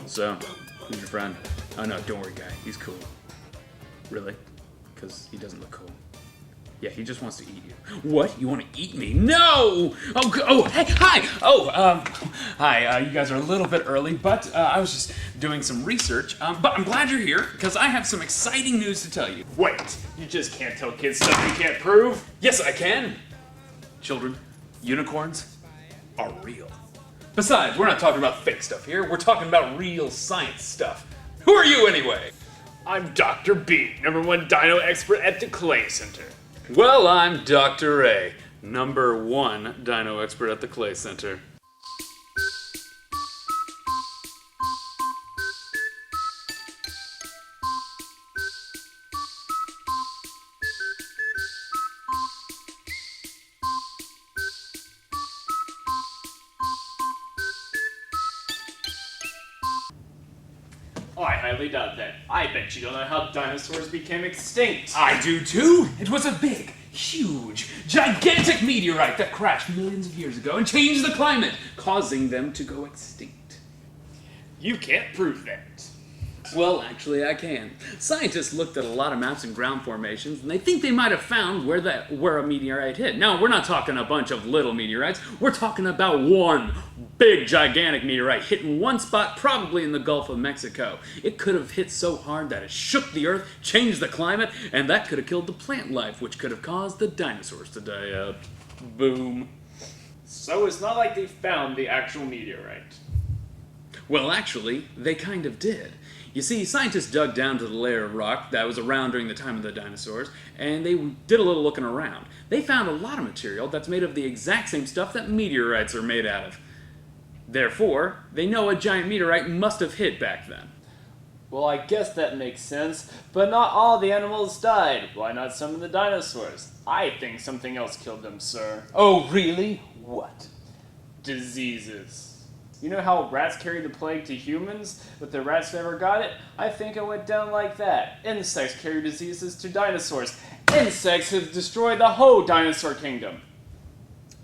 So, who's your friend? Oh no, don't worry, guy. He's cool. Really? Because he doesn't look cool. Yeah, he just wants to eat you. What? You want to eat me? No! Hey, hi! Hi, you guys are a little bit early, but I was just doing some research. But I'm glad you're here, because I have some exciting news to tell you. Wait, you just can't tell kids stuff you can't prove? Yes, I can! Children, unicorns are real. Besides, we're not talking about fake stuff here, we're talking about real science stuff. Who are you anyway? I'm Dr. B, #1 dino expert at the Clay Center. Well, I'm Dr. A, #1 dino expert at the Clay Center. Oh, I highly doubt that. I bet you don't know how dinosaurs became extinct. I do too! It was a big, huge, gigantic meteorite that crashed millions of years ago and changed the climate, causing them to go extinct. You can't prove that. Well, actually I can. Scientists looked at a lot of maps and ground formations, and they think they might have found where a meteorite hit. Now, we're not talking a bunch of little meteorites, we're talking about one big, gigantic meteorite hit in one spot, probably in the Gulf of Mexico. It could have hit so hard that it shook the earth, changed the climate, and that could have killed the plant life, which could have caused the dinosaurs to die out. Boom. So it's not like they found the actual meteorite. Well, actually, they kind of did. You see, scientists dug down to the layer of rock that was around during the time of the dinosaurs, and they did a little looking around. They found a lot of material that's made of the exact same stuff that meteorites are made out of. Therefore, they know a giant meteorite must have hit back then. Well, I guess that makes sense, but not all the animals died. Why not some of the dinosaurs? I think something else killed them, sir. Oh, really? What? Diseases. You know how rats carried the plague to humans, but the rats never got it? I think it went down like that. Insects carry diseases to dinosaurs. Insects have destroyed the whole dinosaur kingdom.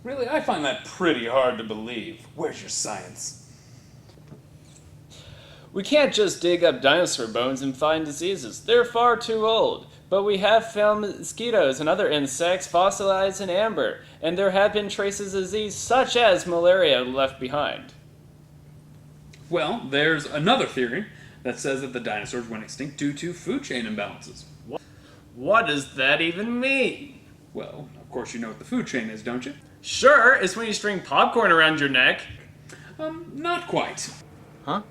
Really, I find that pretty hard to believe. Where's your science? We can't just dig up dinosaur bones and find diseases. They're far too old. But we have found mosquitoes and other insects fossilized in amber, and there have been traces of disease such as malaria left behind. Well, there's another theory that says that the dinosaurs went extinct due to food chain imbalances. What does that even mean? Well, of course you know what the food chain is, don't you? Sure, it's when you string popcorn around your neck. Not quite. Huh?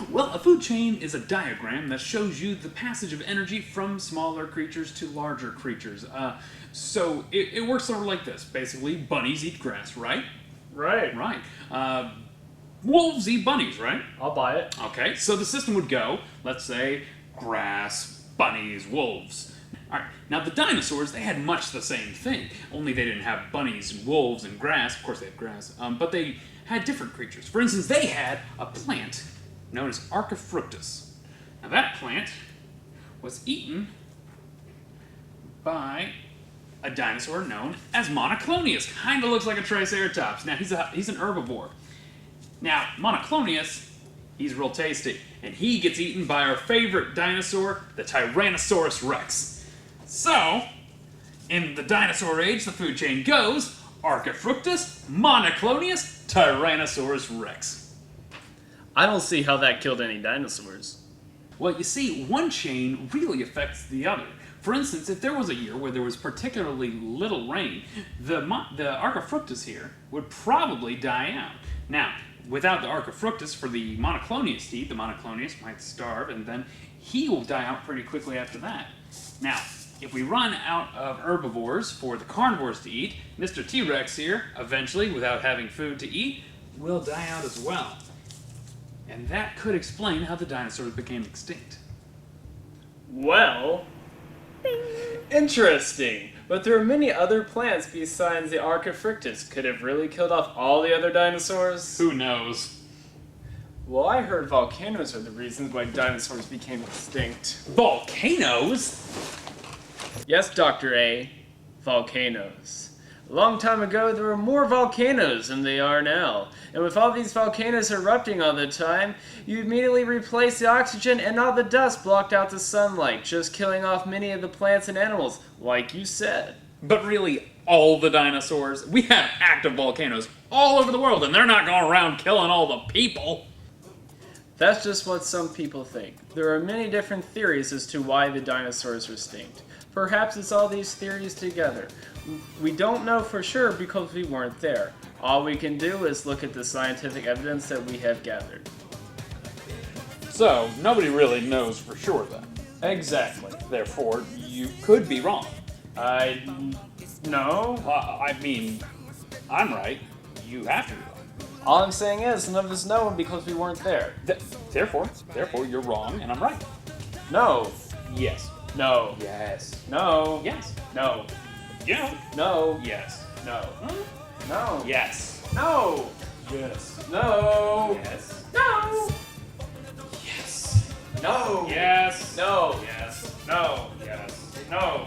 Well, a food chain is a diagram that shows you the passage of energy from smaller creatures to larger creatures. So it works sort of like this. Basically, bunnies eat grass, right? Right. Right. Wolves eat bunnies, right? I'll buy it. Okay, so the system would go, let's say, grass, bunnies, wolves. All right, now the dinosaurs, they had much the same thing, only they didn't have bunnies and wolves and grass. Of course they had grass, but they had different creatures. For instance, they had a plant known as Archifructus. Now that plant was eaten by a dinosaur known as Monoclonius. Kind of looks like a Triceratops. Now he's an herbivore. Now Monoclonius, he's real tasty, and he gets eaten by our favorite dinosaur, the Tyrannosaurus Rex. So, in the dinosaur age, the food chain goes Archifructus, Monoclonius, Tyrannosaurus Rex. I don't see how that killed any dinosaurs. Well, you see, one chain really affects the other. For instance, if there was a year where there was particularly little rain, the Archifructus here would probably die out. Now, without the Archifructus for the Monoclonius to eat, the Monoclonius might starve, and then he will die out pretty quickly after that. Now, if we run out of herbivores for the carnivores to eat, Mr. T-Rex here, eventually, without having food to eat, will die out as well. And that could explain how the dinosaurs became extinct. Well, interesting. But there are many other plants besides the Archifructus. Could have really killed off all the other dinosaurs? Who knows? Well, I heard volcanoes are the reason why dinosaurs became extinct. Volcanoes? Yes, Dr. A. Volcanoes. A long time ago, there were more volcanoes than they are now. And with all these volcanoes erupting all the time, you immediately replace the oxygen and all the dust blocked out the sunlight, just killing off many of the plants and animals, like you said. But really, all the dinosaurs? We have active volcanoes all over the world, and they're not going around killing all the people. That's just what some people think. There are many different theories as to why the dinosaurs were extinct. Perhaps it's all these theories together. We don't know for sure because we weren't there. All we can do is look at the scientific evidence that we have gathered. So, nobody really knows for sure then. Exactly. Therefore, you could be wrong. No. I mean, I'm right. You have to be wrong. All I'm saying is none of us know because we weren't there. Therefore, you're wrong and I'm right. No. Yes. No. Yes. No. Yes. No. Yeah. No. Yes. No. Huh? No. Yes. No. Yes. No. Yes. No. Yes. No. Yes. No. Yes. No. Yes. No.